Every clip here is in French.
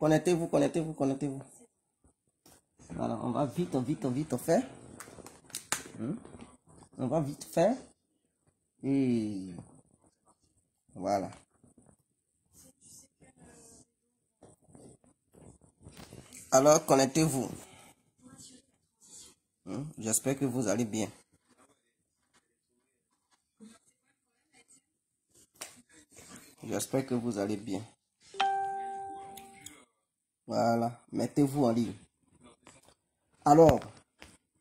Connectez-vous, connectez-vous, connectez-vous. Voilà, on va vite faire. On va vite faire. Et voilà. Alors, connectez-vous. J'espère que vous allez bien. J'espère que vous allez bien. Voilà, mettez-vous en ligne. Alors,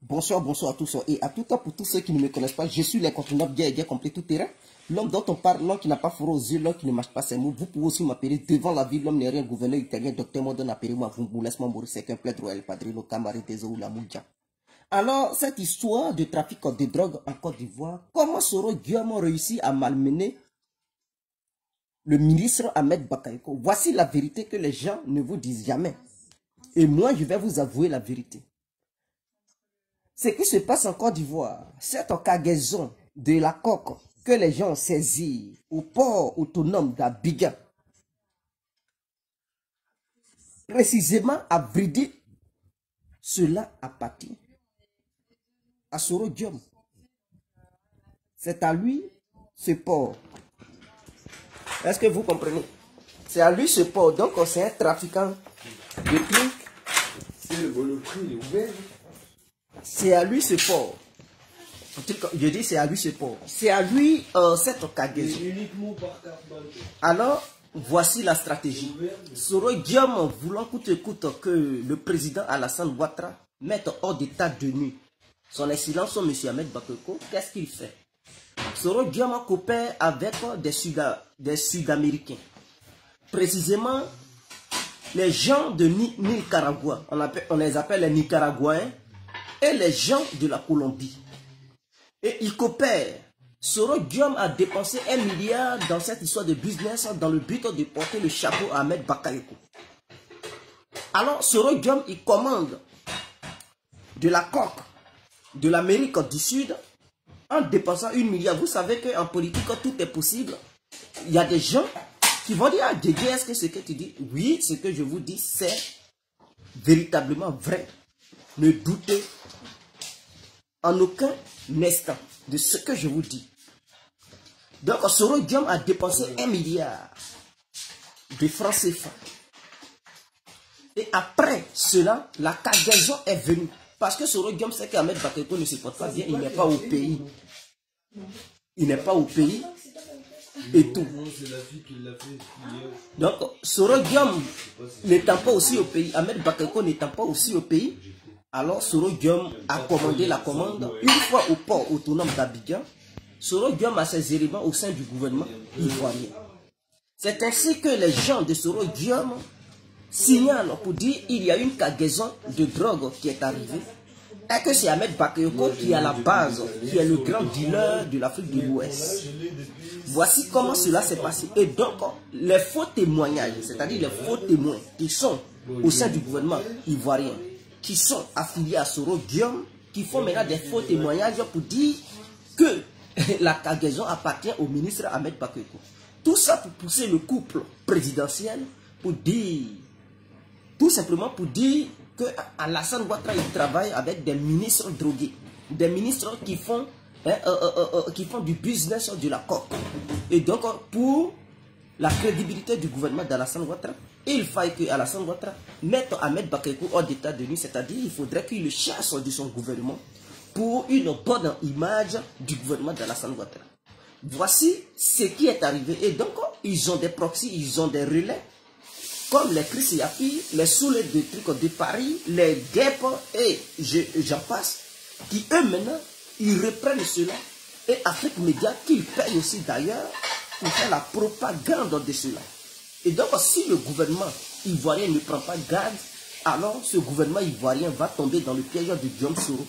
bonsoir à tous. Et à tout temps, pour tous ceux qui ne me connaissent pas, je suis l'incontournable guerre complet tout terrain. L'homme dont on parle, l'homme qui n'a pas froid aux yeux, l'homme qui ne marche pas ses mots. Vous pouvez aussi m'appeler devant la ville, l'homme n'est rien, gouverneur italien, docteur Modon, appelez-moi Vumbu, laisse-moi mourir, c'est qu'un plaid royal, padrino, camarade des eaux, la mouja. Alors, cette histoire de trafic de drogue en Côte d'Ivoire, comment Soro Guillaume réussi à malmener le ministre Ahmed Bakayoko? Voici la vérité que les gens ne vous disent jamais. Et moi, je vais vous avouer la vérité. Ce qui se passe en Côte d'Ivoire, cette cargaison de la coque que les gens ont saisie au port autonome d'Abidjan, précisément à Bridi, cela appartient à Soro Guillaume. C'est à lui ce port. Est-ce que vous comprenez? C'est à lui ce port. Donc c'est un trafiquant de tout. C'est le prix, il est ouvert. C'est à lui ce port. Je dis c'est à lui ce port. C'est à lui cette cargaison. Uniquement par carte bancaire. Alors, voici la stratégie. Soro Guillaume, voulant coûte que coûte que le président Alassane Ouattara mette hors d'état de nuit son excellence, M. Ahmed Bakayoko, qu'est-ce qu'il fait? Soro Guillaume coopère avec des Sud-Américains. Précisément, les gens de Nicaragua, on les appelle les Nicaraguayens, et les gens de la Colombie. Et ils coopèrent. Soro Guillaume a dépensé 1 milliard dans cette histoire de business dans le but de porter le chapeau à Ahmed Bakayoko. Alors, Soro Guillaume, il commande de la coque de l'Amérique du Sud en dépensant 1 milliard. Vous savez qu'en politique, tout est possible. Il y a des gens qui vont dire, ah, Dédé, est-ce que ce que tu dis? Oui, ce que je vous dis, c'est véritablement vrai. Ne doutez en aucun instant de ce que je vous dis. Donc, Soro Guillaume a dépensé 1 milliard de francs CFA. Et après cela, la cargaison est venue. Parce que Soro Guillaume sait qu'Ahmed Bakayoko ne se porte pas bien, il n'est pas au pays. Il n'est pas au pays et tout. Donc, Soro Guillaume n'étant pas aussi au pays, Ahmed Bakayoko n'étant pas aussi au pays, alors Soro Guillaume a commandé la commande une fois au port autonome d'Abidjan. Soro Guillaume a ses éléments au sein du gouvernement ivoirien. C'est ainsi que les gens de Soro Guillaume signalent pour dire qu'il y a une cargaison de drogue qui est arrivée et que c'est Ahmed Bakayoko qui est à la base, qui est le grand dealer de l'Afrique de l'Ouest. Voici comment cela s'est passé. Et donc, les faux témoignages, c'est-à-dire les faux témoins qui sont au sein du gouvernement ivoirien, qui sont affiliés à Soro Guillaume, qui font maintenant des faux témoignages pour dire que la cargaison appartient au ministre Ahmed Bakayoko. Tout ça pour pousser le couple présidentiel, pour dire, tout simplement pour dire que Alassane Ouattara il travaille avec des ministres drogués, des ministres qui font du business de la coque. Et donc, pour la crédibilité du gouvernement d'Alassane Ouattara, il faille que Alassane Ouattara mette Ahmed Bakayoko hors d'état de nuit, c'est-à-dire il faudrait qu'il le chasse de son gouvernement pour une bonne image du gouvernement d'Alassane Ouattara. Voici ce qui est arrivé. Et donc, ils ont des proxys, ils ont des relais, comme les Chris Yapi, les Soulets de trucs de Paris, les Guêpes, et j'en passe, qui eux maintenant, ils reprennent cela. Et Afrique Média, qu'ils payent aussi d'ailleurs, pour faire la propagande de cela. Et donc, si le gouvernement ivoirien ne prend pas garde, alors ce gouvernement ivoirien va tomber dans le piège de Guillaume Soro.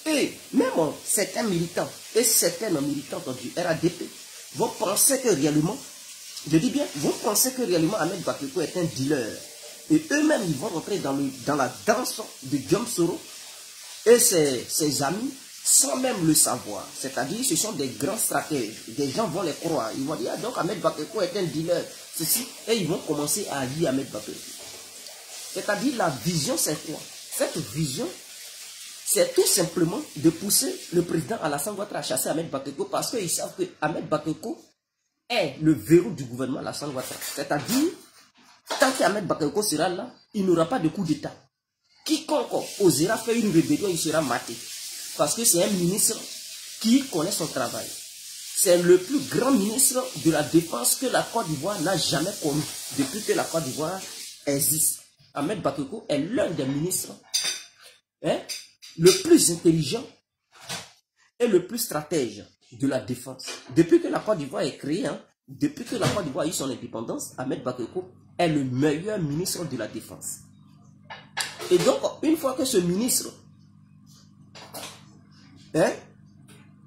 Et même certains militants et certaines militantes du RADP vont penser que réellement, je dis bien, vont penser que réellement Ahmed Bakayoko est un dealer. Et eux-mêmes, ils vont rentrer dans la danse de Guillaume Soro et ses amis sans même le savoir. C'est-à-dire, ce sont des grands stratèges. Des gens vont les croire. Ils vont dire, ah, donc Ahmed Bakayoko est un dealer. Ceci, et ils vont commencer à haïr Ahmed Bakayoko. C'est-à-dire la vision, c'est quoi? Cette vision, c'est tout simplement de pousser le président Alassane Ouattara à chasser Ahmed Bakayoko parce qu'ils savent que Ahmed Bakayoko est le verrou du gouvernement Alassane Ouattara. C'est-à-dire, tant qu'Ahmed Bakayoko sera là, il n'aura pas de coup d'État. Quiconque osera faire une rébellion, il sera maté. Parce que c'est un ministre qui connaît son travail. C'est le plus grand ministre de la défense que la Côte d'Ivoire n'a jamais connu depuis que la Côte d'Ivoire existe. Ahmed Bakayoko est l'un des ministres le plus intelligent et le plus stratège de la défense. Depuis que la Côte d'Ivoire est créée, depuis que la Côte d'Ivoire a eu son indépendance, Ahmed Bakayoko est le meilleur ministre de la défense. Et donc, une fois que ce ministre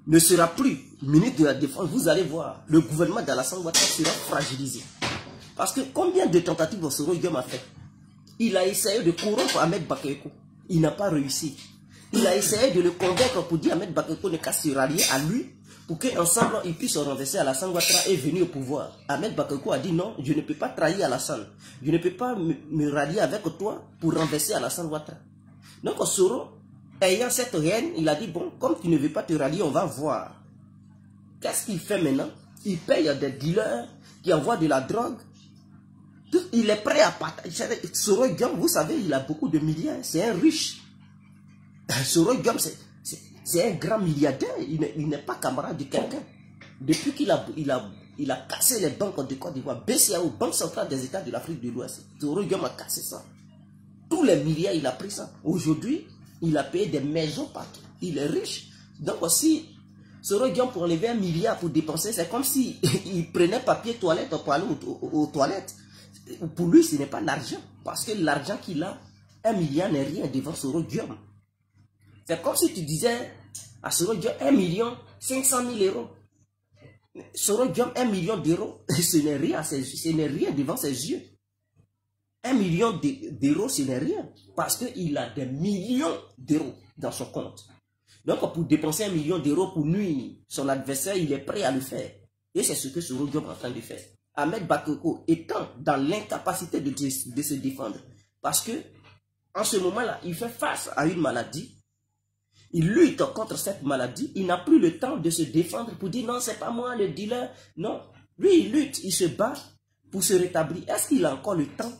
ne sera plus ministre de la Défense, vous allez voir, le gouvernement d'Alassane Ouattara sera fragilisé. Parce que combien de tentatives Soro Diom a fait? Il a essayé de corrompre Ahmed Bakayoko. Il n'a pas réussi. Il a essayé de le convaincre pour dire Ahmed Bakayoko ne qu'à se rallier à lui pour qu'ensemble ils puissent renverser Alassane Ouattara et venir au pouvoir. Ahmed Bakayoko a dit non, je ne peux pas trahir Alassane. Je ne peux pas me rallier avec toi pour renverser Alassane Ouattara. Donc Soro, ayant cette haine, il a dit bon, comme tu ne veux pas te rallier, on va voir. Qu'est-ce qu'il fait maintenant? Il paye des dealers qui envoient de la drogue. Il est prêt à partager. Soro Diom, vous savez, il a beaucoup de milliards. C'est un riche. Soro Diom, c'est un grand milliardaire. Il n'est pas camarade de quelqu'un. Depuis qu'il a cassé les banques de Côte d'Ivoire, BCAO, Banque centrale des États de l'Afrique de l'Ouest, Soro Diom a cassé ça. Tous les milliards, il a pris ça. Aujourd'hui, il a payé des maisons partout. Il est riche. Donc aussi, Soro Diom pour enlever 1 milliard pour dépenser, c'est comme si il prenait papier toilette pour aller aux toilettes. Pour lui, ce n'est pas l'argent. Parce que l'argent qu'il a, 1 milliard n'est rien devant Soro Diom. C'est comme si tu disais à Soro Diom 1 500 000 euros. Soro Diom 1 million d'euros, ce n'est rien, ce n'est rien devant ses yeux. 1 million d'euros, ce n'est rien. Parce qu'il a des millions d'euros dans son compte. Donc, pour dépenser 1 million d'euros pour nuire son adversaire, il est prêt à le faire. Et c'est ce que Soro Diom est en train de faire. Ahmed Bakayoko étant dans l'incapacité de se défendre. Parce que, en ce moment-là, il fait face à une maladie. Il lutte contre cette maladie. Il n'a plus le temps de se défendre pour dire non, c'est pas moi le dealer. Non. Lui, il lutte, il se bat pour se rétablir. Est-ce qu'il a encore le temps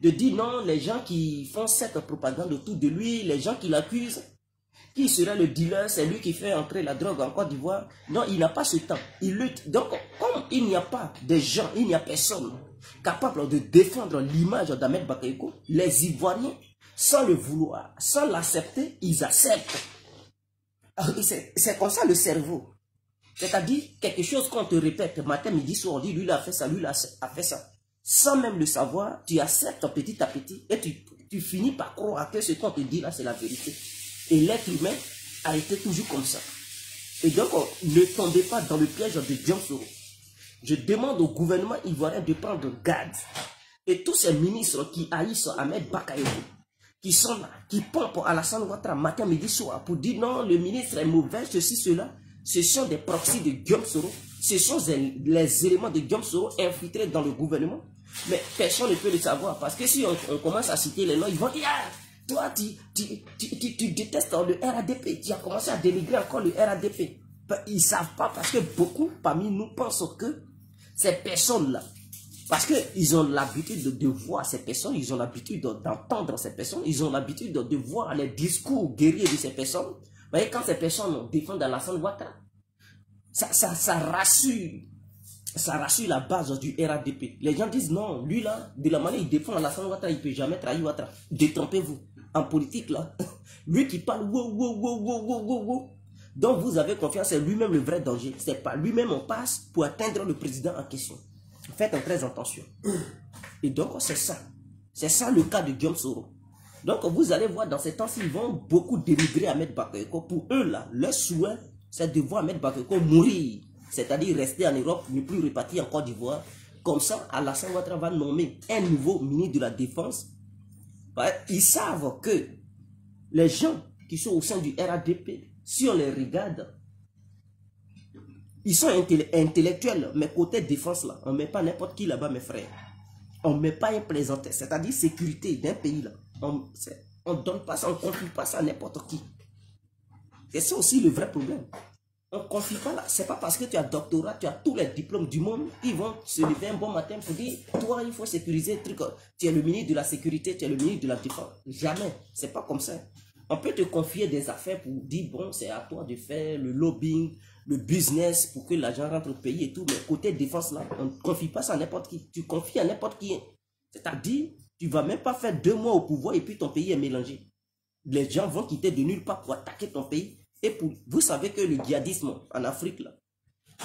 de dire non, les gens qui font cette propagande autour de lui, les gens qui l'accusent, qui serait le dealer, c'est lui qui fait entrer la drogue en Côte d'Ivoire. Non, il n'a pas ce temps. Il lutte. Donc, comme il n'y a pas de gens, il n'y a personne capable de défendre l'image d'Ahmed Bakayoko, les Ivoiriens, sans le vouloir, sans l'accepter, ils acceptent. C'est comme ça le cerveau. C'est-à-dire, quelque chose qu'on te répète matin, midi, soir, on dit, lui, il a fait ça, lui, il a fait ça. Sans même le savoir, tu acceptes petit à petit et tu finis par croire que ce qu'on te dit là, c'est la vérité. Et l'être humain a été toujours comme ça. Et donc, ne tombez pas dans le piège de Diom Soro. Je demande au gouvernement ivoirien de prendre garde. Et tous ces ministres qui haïssent Ahmed Bakayoko, qui sont là, qui pompent Alassane Ouattara matin, midi, soir, pour dire non, le ministre est mauvais, ceci, cela, ce sont des proxys de Diom Soro. Ce sont les éléments de Diom Soro infiltrés dans le gouvernement. Mais personne ne peut le savoir. Parce que si on commence à citer les noms, ils vont dire ah, toi, tu détestes le RADP. Tu as commencé à dénigrer encore le RADP. Ils ne savent pas parce que beaucoup parmi nous pensent que ces personnes-là, parce qu'ils ont l'habitude de voir ces personnes, ils ont l'habitude d'entendre ces personnes, ils ont l'habitude de voir les discours guerriers de ces personnes. Vous voyez, quand ces personnes défendent Alassane Ouattara, ça rassure la base du RADP. Les gens disent non, lui là, de la manière il défend Alassane Ouattara, il ne peut jamais trahir Ouattara. Détrompez-vous. En politique là, lui qui parle wow, donc vous avez confiance, c'est lui-même le vrai danger. C'est pas lui-même on passe pour atteindre le président en question. Faites très attention. Et donc c'est ça. C'est ça le cas de Diom Soro. Donc vous allez voir dans ces temps-ci, ils vont beaucoup dénigrer Ahmed Bakayoko. Pour eux là, leur souhait, c'est de voir Ahmed Bakayoko mourir. C'est-à-dire rester en Europe, ne plus repartir en Côte d'Ivoire. Comme ça, Alassane Ouattara va nommer un nouveau ministre de la Défense. Ils savent que les gens qui sont au sein du RADP, si on les regarde, ils sont intellectuels, mais côté défense là, on ne met pas n'importe qui là-bas, mes frères. On ne met pas un plaisantin, c'est-à-dire sécurité d'un pays là. On ne donne pas ça, on ne confie pas ça à n'importe qui. C'est ça aussi le vrai problème. On ne confie pas là. C'est pas parce que tu as doctorat, tu as tous les diplômes du monde, ils vont se lever un bon matin pour dire, toi, il faut sécuriser le truc. Tu es le ministre de la sécurité, tu es le ministre de la défense. Jamais. C'est pas comme ça. On peut te confier des affaires pour dire, bon, c'est à toi de faire le lobbying, le business pour que l'argent rentre au pays et tout. Mais côté défense là, on ne confie pas ça à n'importe qui. Tu confies à n'importe qui. C'est-à-dire, tu ne vas même pas faire 2 mois au pouvoir et puis ton pays est mélangé. Les gens vont quitter de nulle part pour attaquer ton pays. Et pour, vous savez que le djihadisme en Afrique, là,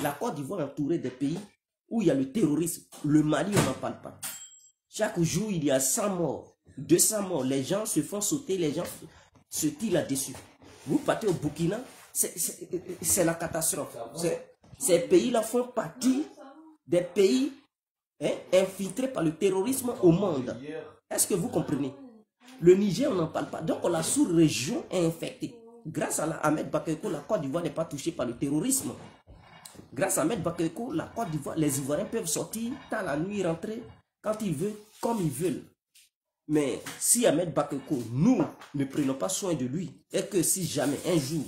la Côte d'Ivoire est entourée des pays où il y a le terrorisme. Le Mali, on n'en parle pas. Chaque jour, il y a 100 morts, 200 morts. Les gens se font sauter, les gens se tirent là-dessus. Vous partez au Burkina, c'est la catastrophe. Ces pays-là font partie des pays infiltrés par le terrorisme au monde. Est-ce que vous comprenez? Le Niger, on n'en parle pas. Donc, la sous-région est infectée. Grâce à Ahmed Bakayoko, la Côte d'Ivoire n'est pas touchée par le terrorisme. Grâce à Ahmed Bakayoko, la Côte d'Ivoire, les Ivoiriens peuvent sortir dans la nuit, rentrer quand ils veulent, comme ils veulent. Mais si Ahmed Bakayoko, nous ne prenons pas soin de lui, et que si jamais un jour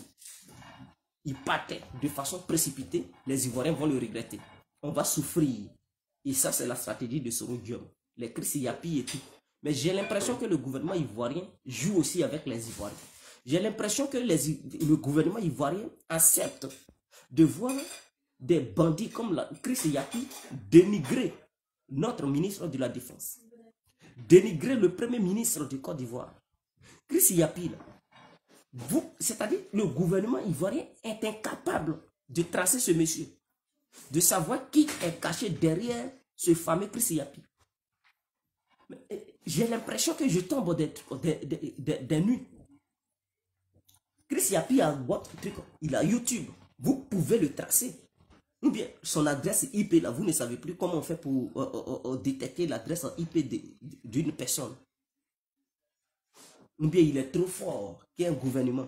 il partait de façon précipitée, les Ivoiriens vont le regretter. On va souffrir. Et ça, c'est la stratégie de Soro Diom. Les Chris Yapi et tout. Mais j'ai l'impression que le gouvernement ivoirien joue aussi avec les Ivoiriens. J'ai l'impression que le gouvernement ivoirien accepte de voir des bandits comme Chris Yapi dénigrer notre ministre de la Défense, dénigrer le premier ministre de Côte d'Ivoire. Chris Yapi, c'est-à-dire le gouvernement ivoirien est incapable de tracer ce monsieur, de savoir qui est caché derrière ce fameux Chris Yapi. J'ai l'impression que je tombe des nuits. Chris Yapi a il a YouTube. Vous pouvez le tracer. Ou bien son adresse IP, là, vous ne savez plus comment on fait pour détecter l'adresse IP d'une personne. Ou bien il est trop fort qu'il y ait un gouvernement.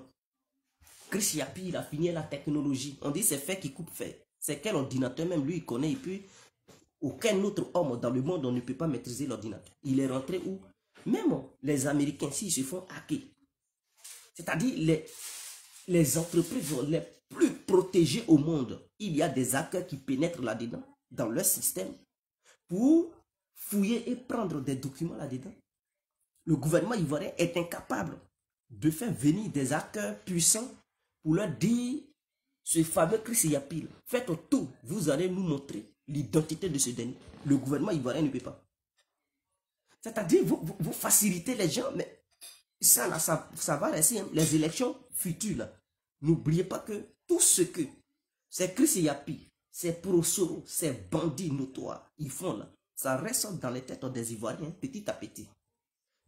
Chris Yapi, il a fini la technologie. On dit c'est fait qui coupe fait. C'est quel ordinateur même lui il connaît. Et puis aucun autre homme dans le monde on ne peut pas maîtriser l'ordinateur. Il est rentré où? Même les Américains, s'ils se font hacker. C'est-à-dire les entreprises les plus protégées au monde, il y a des hackers qui pénètrent là-dedans, dans leur système, pour fouiller et prendre des documents là-dedans. Le gouvernement ivoirien est incapable de faire venir des hackers puissants pour leur dire, ce fameux Chris Yapi, faites tout, vous allez nous montrer l'identité de ce dernier. Le gouvernement ivoirien ne peut pas. C'est-à-dire, vous facilitez les gens, mais ça, là, ça va rester. Hein. Les élections futures, n'oubliez pas que tout ce que ces Chris Yapi, ces pro-Soro, ces bandits notoires, ils font là, ça reste dans les têtes des Ivoiriens petit à petit.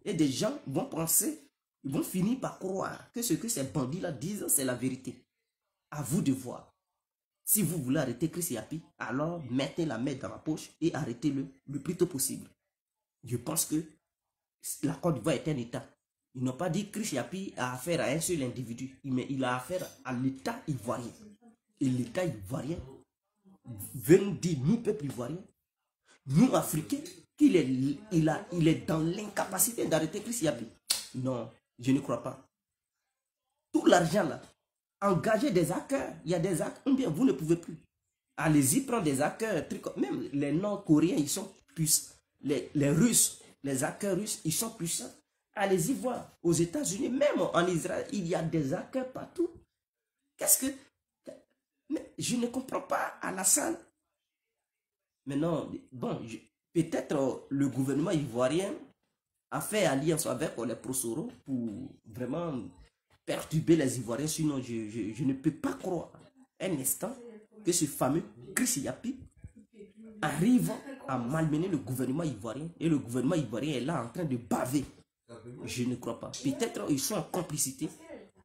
Et des gens vont penser, ils vont finir par croire que ce que ces bandits-là disent, c'est la vérité. À vous de voir. Si vous voulez arrêter Chris Yapi, alors mettez la main dans la poche et arrêtez-le le plus tôt possible. Je pense que la Côte d'Ivoire est un État. Ils n'ont pas dit que Chris Yapi a affaire à un seul individu, mais il a affaire à l'État ivoirien. Et l'État ivoirien veut nous dire, nous, peuple ivoirien, nous, Africains, qu'il est dans l'incapacité d'arrêter Chris Yapi. Non, je ne crois pas. Tout l'argent là, engagez des hackers, il y a des hackers, ou bien vous ne pouvez plus. Allez-y, prendre des hackers, même les Nord-Coréens, ils sont puissants. Les Russes, les hackers russes, ils sont puissants. Allez-y voir, aux États-Unis, même en Israël, il y a des hackers partout. Qu'est-ce que... Mais je ne comprends pas Alassane. Mais non, bon, peut-être le gouvernement ivoirien a fait alliance avec les pro-Soro pour vraiment perturber les Ivoiriens. Sinon, je ne peux pas croire un instant que ce fameux Chris Yapi arrive à malmener le gouvernement ivoirien. Et le gouvernement ivoirien est là en train de baver. Je ne crois pas. Peut-être ils sont en complicité.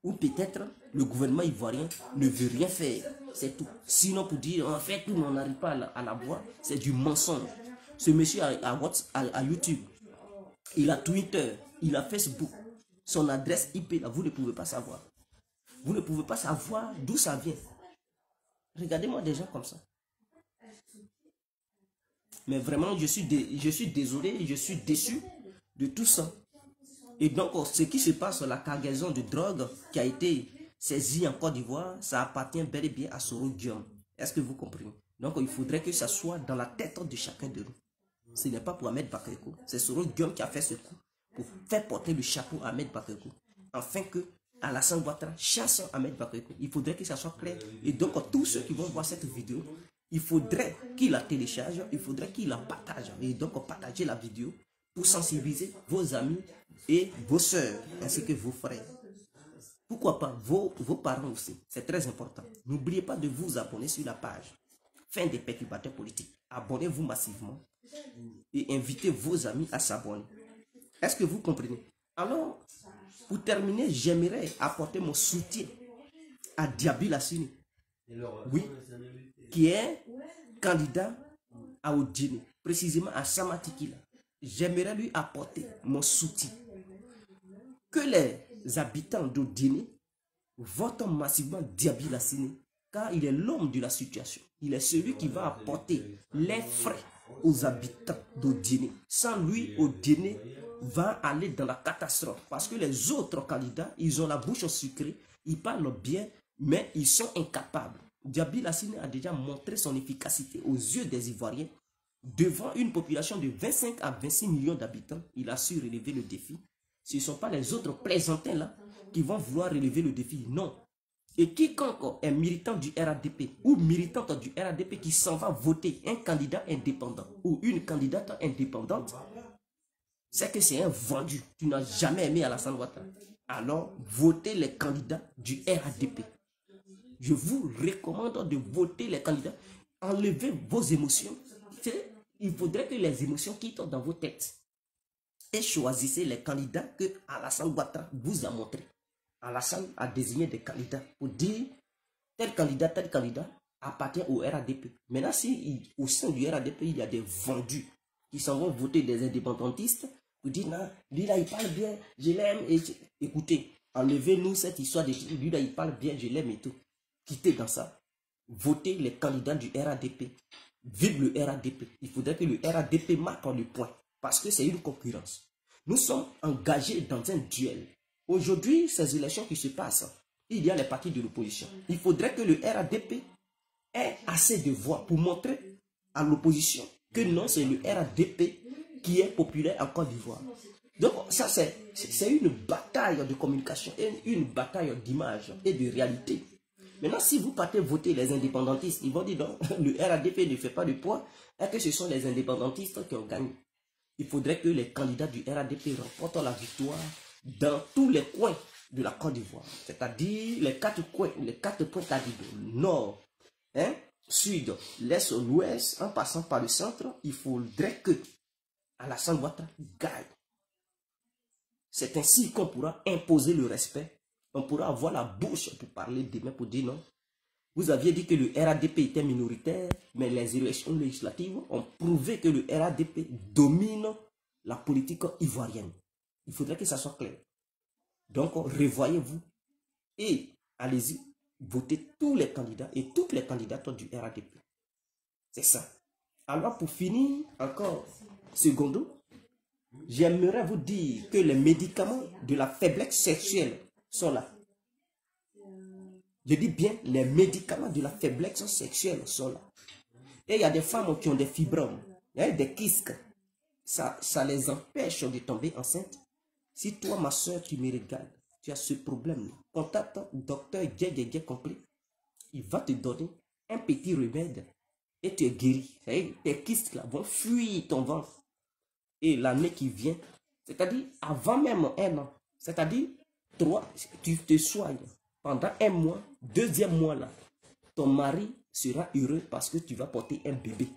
Ou peut-être le gouvernement ivoirien ne veut rien faire. C'est tout. Sinon pour dire en fait tout, on n'arrive pas à la voir. C'est du mensonge. Ce monsieur a YouTube. Il a Twitter. Il a Facebook. Son adresse IP là, vous ne pouvez pas savoir. Vous ne pouvez pas savoir d'où ça vient. Regardez-moi des gens comme ça. Mais vraiment, je suis désolé, je suis déçu de tout ça. Et donc, ce qui se passe, la cargaison de drogue qui a été saisie en Côte d'Ivoire, ça appartient bel et bien à Soro Guillaume. Est-ce que vous comprenez? Donc, il faudrait que ça soit dans la tête de chacun de nous. Ce n'est pas pour Ahmed Bakayoko. C'est Soro Guillaume qui a fait ce coup pour faire porter le chapeau à Ahmed Bakayoko. Afin que Alassane Ouattara chasse Ahmed Bakayoko. Il faudrait que ça soit clair. Et donc, tous ceux qui vont voir cette vidéo, il faudrait qu'ils la téléchargent, il faudrait qu'ils la partagent. Et donc, partagez la vidéo pour sensibiliser vos amis et vos soeurs, ainsi que vos frères. Pourquoi pas vos parents aussi. C'est très important. N'oubliez pas de vous abonner sur la page Fin des perturbateurs politiques. Abonnez-vous massivement et invitez vos amis à s'abonner. Est-ce que vous comprenez? Alors, pour terminer, j'aimerais apporter mon soutien à Diaby Lassini. Oui, qui est candidat à Odine, précisément à Samatikila. J'aimerais lui apporter mon soutien. Que les habitants d'Odine votent massivement Diaby Lassini, car il est l'homme de la situation. Il est celui qui va apporter les frais aux habitants d'Odine. Sans lui, Odine va aller dans la catastrophe. Parce que les autres candidats, ils ont la bouche sucrée, ils parlent bien, mais ils sont incapables. Diaby Lassini a déjà montré son efficacité aux yeux des Ivoiriens. Devant une population de 25 à 26 millions d'habitants, il a su relever le défi. Ce ne sont pas les autres plaisantins là qui vont vouloir relever le défi. Non. Et quiconque est militant du RADP ou militante du RADP qui s'en va voter un candidat indépendant ou une candidate indépendante, c'est que c'est un vendu. Tu n'as jamais aimé Alassane Ouattara. Alors, votez les candidats du RADP. Je vous recommande de voter les candidats. Enlevez vos émotions. Il faudrait que les émotions quittent dans vos têtes. Et choisissez les candidats que Alassane Ouattara vous a montré. Alassane a désigné des candidats pour dire tel candidat appartient au RADP. Maintenant, si au sein du RADP, il y a des vendus qui s'en vont voter des indépendantistes, vous dites, non, lui là, il parle bien, je l'aime. Écoutez, enlevez-nous cette histoire de lui là, il parle bien, je l'aime et tout. Quittez dans ça. Votez les candidats du RADP. Vive le RADP. Il faudrait que le RADP marque le point. Parce que c'est une concurrence. Nous sommes engagés dans un duel. Aujourd'hui, ces élections qui se passent, il y a les partis de l'opposition. Il faudrait que le RADP ait assez de voix pour montrer à l'opposition que non, c'est le RADP qui est populaire en Côte d'Ivoire. Donc ça, c'est une bataille de communication, une bataille d'image et de réalité. Maintenant, si vous partez voter les indépendantistes, ils vont dire non, le RADP ne fait pas de poids et que ce sont les indépendantistes qui ont gagné. Il faudrait que les candidats du RADP remportent la victoire dans tous les coins de la Côte d'Ivoire. C'est-à-dire les 4 coins, les 4 points cardinaux, nord, sud, l'est, l'ouest, en passant par le centre. Il faudrait que Alassane Ouattara gagne. C'est ainsi qu'on pourra imposer le respect. On pourra avoir la bouche pour parler demain, pour dire non. Vous aviez dit que le RADP était minoritaire, mais les élections législatives ont prouvé que le RADP domine la politique ivoirienne. Il faudrait que ça soit clair. Donc, revoyez-vous et allez-y, votez tous les candidats et toutes les candidates du RADP. C'est ça. Alors, pour finir, encore, secondo, j'aimerais vous dire que les médicaments de la faiblesse sexuelle sont là. Je dis bien, les médicaments de la faiblesse sexuelle sont là. Et il y a des femmes qui ont des fibromes, il y a des kystes. Ça les empêche de tomber enceinte. Si toi, ma soeur, tu me regardes, tu as ce problème, contacte docteur Djé complet. Il va te donner un petit remède et tu es guéri. Tes kystes là vont fuir ton ventre. Et l'année qui vient, c'est-à-dire avant même un an, c'est-à-dire tu te soignes pendant un mois, deuxième mois là, ton mari sera heureux parce que tu vas porter un bébé.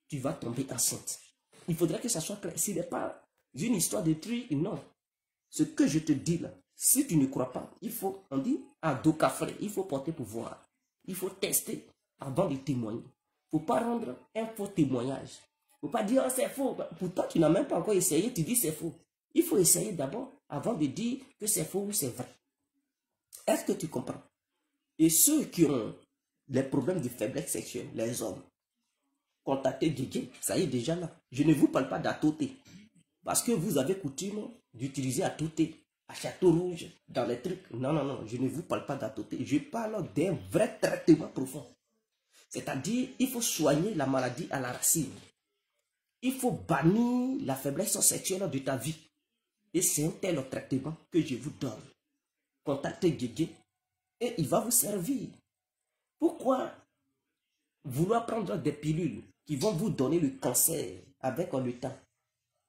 Tu vas tomber enceinte. Il faudrait que ça soit clair. Ce n'est pas une histoire de truc, non. Ce que je te dis là, si tu ne crois pas, il faut, on dit, à dos café, il faut porter pour voir. Il faut tester avant de témoigner. Il ne faut pas rendre un faux témoignage. Il ne faut pas dire, oh, c'est faux. Pourtant, tu n'as même pas encore essayé, tu dis c'est faux. Il faut essayer d'abord avant de dire que c'est faux ou c'est vrai. Est-ce que tu comprends? Et ceux qui ont les problèmes de faiblesse sexuelle, les hommes, contactez Djidji. Ça y est déjà là. Je ne vous parle pas d'Atoté. Parce que vous avez coutume d'utiliser Atoté à Château Rouge, dans les trucs. Non, non, non, je ne vous parle pas d'Atoté. Je parle d'un vrai traitement profond. C'est-à-dire, il faut soigner la maladie à la racine. Il faut bannir la faiblesse sexuelle de ta vie. Et c'est un tel traitement que je vous donne. Contactez Djidji et il va vous servir. Pourquoi vouloir prendre des pilules qui vont vous donner le cancer avec le temps?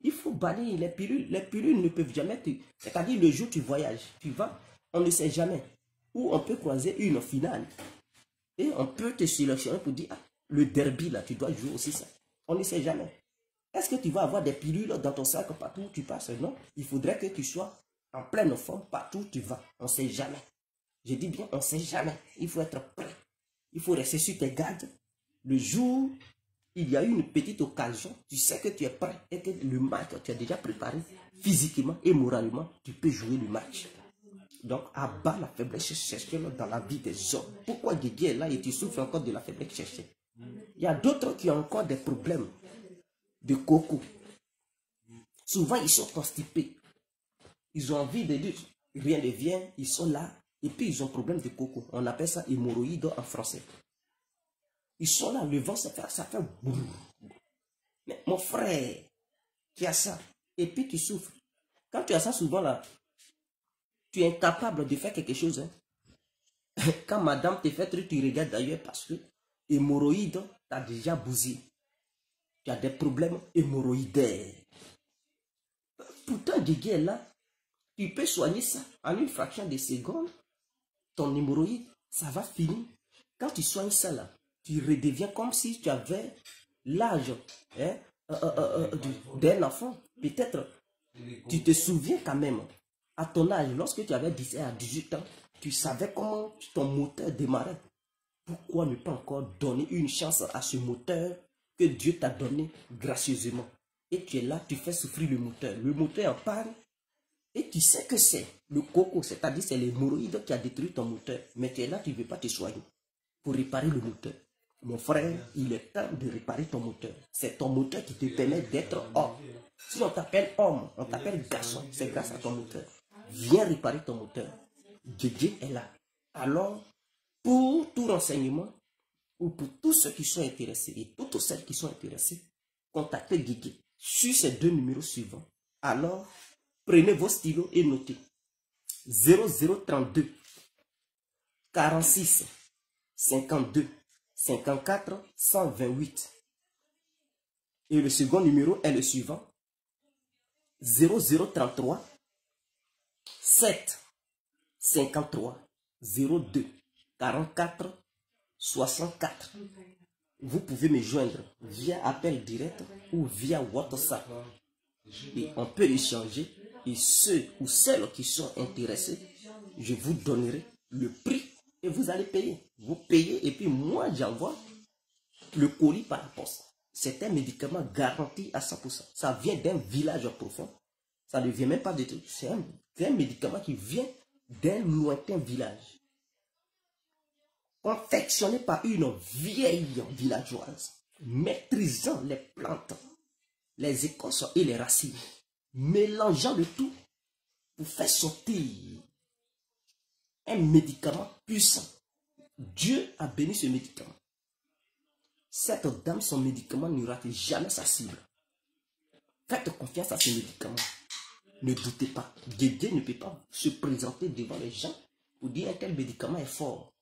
Il faut bannir les pilules. Les pilules ne peuvent jamais te... C'est-à-dire le jour où tu voyages, tu vas, on ne sait jamais. Ou on peut croiser une finale. Et on peut te sélectionner pour dire, ah, le derby là, tu dois jouer aussi ça. On ne sait jamais. Est-ce que tu vas avoir des pilules dans ton sac partout où tu passes? Non. Il faudrait que tu sois en pleine forme partout où tu vas. On ne sait jamais. Je dis bien, on ne sait jamais. Il faut être prêt. Il faut rester sur tes gardes. Le jour, il y a eu une petite occasion, tu sais que tu es prêt et que le match, tu as déjà préparé physiquement et moralement, tu peux jouer le match. Donc, abat la faiblesse sexuelle dans la vie des hommes. Pourquoi Djidji est là et tu souffres encore de la faiblesse sexuelle? Il y a d'autres qui ont encore des problèmes de coco. Souvent, ils sont constipés. Ils ont envie de dire, rien ne vient, ils sont là. Et puis, ils ont problème de coco. On appelle ça hémorroïde en français. Ils sont là, le vent, ça fait brrr. Mais mon frère, tu as ça. Et puis, tu souffres. Quand tu as ça, souvent là, tu es incapable de faire quelque chose. Hein. Quand madame te fait truc, tu regardes d'ailleurs parce que hémorroïde, tu as déjà bousillé. Tu as des problèmes hémorroïdaires. Pourtant, Djidji est là. Tu peux soigner ça en une fraction de seconde. Ton hémorroïde, ça va finir. Quand tu soignes ça là, tu redeviens comme si tu avais l'âge hein, d'un enfant. Peut-être, tu te souviens quand même, à ton âge, lorsque tu avais 17 à 18 ans, tu savais comment ton moteur démarrait. Pourquoi ne pas encore donner une chance à ce moteur que Dieu t'a donné gracieusement? Et tu es là, tu fais souffrir le moteur. Le moteur en panne. Et tu sais que c'est le coco, c'est-à-dire c'est l'hémorroïde qui a détruit ton moteur. Mais tu es là, tu ne veux pas te soigner pour réparer le moteur. Mon frère, il est temps de réparer ton moteur. C'est ton moteur qui te permet d'être homme. Si on t'appelle homme, on t'appelle garçon, c'est grâce à ton moteur. Viens réparer ton moteur. Djidji est là. Alors, pour tout renseignement, ou pour tous ceux qui sont intéressés, et toutes celles qui sont intéressées, contactez Djidji sur ces deux numéros suivants. Alors, prenez vos stylos et notez 0032 46 52 54 128. Et le second numéro est le suivant 0033 7 53 02 44 64. Vous pouvez me joindre via appel direct ou via WhatsApp. Et on peut échanger. Et ceux ou celles qui sont intéressés, je vous donnerai le prix et vous allez payer. Vous payez et puis moi j'envoie le colis par la poste. C'est un médicament garanti à 100%. Ça vient d'un village profond. Ça ne vient même pas de tout. C'est un médicament qui vient d'un lointain village. Confectionné par une vieille villageoise. Maîtrisant les plantes, les écorces et les racines. Mélangeant le tout pour faire sortir un médicament puissant. Dieu a béni ce médicament. Cette dame, son médicament ne rate jamais sa cible. Faites confiance à ce médicament. Ne doutez pas. Djidji ne peut pas se présenter devant les gens pour dire un tel médicament est fort.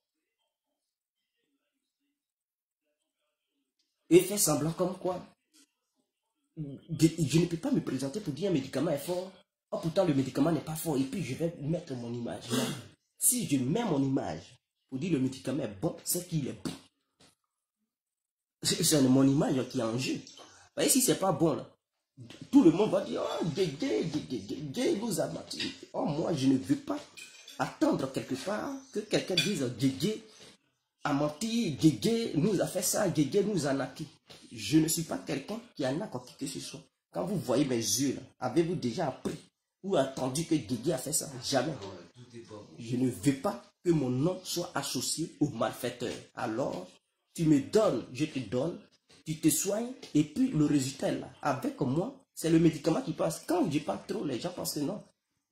Et faire semblant comme quoi je ne peux pas me présenter pour dire un médicament est fort. Oh, pourtant, le médicament n'est pas fort. Et puis, je vais mettre mon image. Non. Si je mets mon image pour dire le médicament est bon, c'est qu'il est bon. C'est mon image qui est en jeu. Vous voyez, si ce n'est pas bon, là, tout le monde va dire, oh, Djidji nous a menti. Oh, moi, je ne veux pas attendre quelque part que quelqu'un dise, Djidji a menti, Djidji nous a fait ça, Djidji nous a naqué. Je ne suis pas quelqu'un qui en a quoi que ce soit. Quand vous voyez mes yeux, avez-vous déjà appris ou attendu que Djidji a fait ça? Jamais. Je ne veux pas que mon nom soit associé au malfaiteur. Alors, tu me donnes, je te donne. tu te soignes et puis le résultat est là. Avec moi, c'est le médicament qui passe. Quand je parle trop, les gens pensent que non.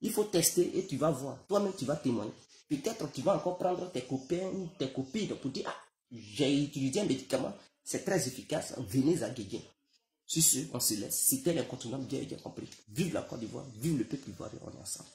Il faut tester et tu vas voir. Toi-même, tu vas témoigner. Peut-être tu vas encore prendre tes copains, tes copines pour dire, ah, j'ai utilisé un médicament, c'est très efficace, venez à Guégué. Sur ce, on se laisse. C'était l'incontournable, bien compris. Vive la Côte d'Ivoire, vive le peuple ivoirien, on est ensemble.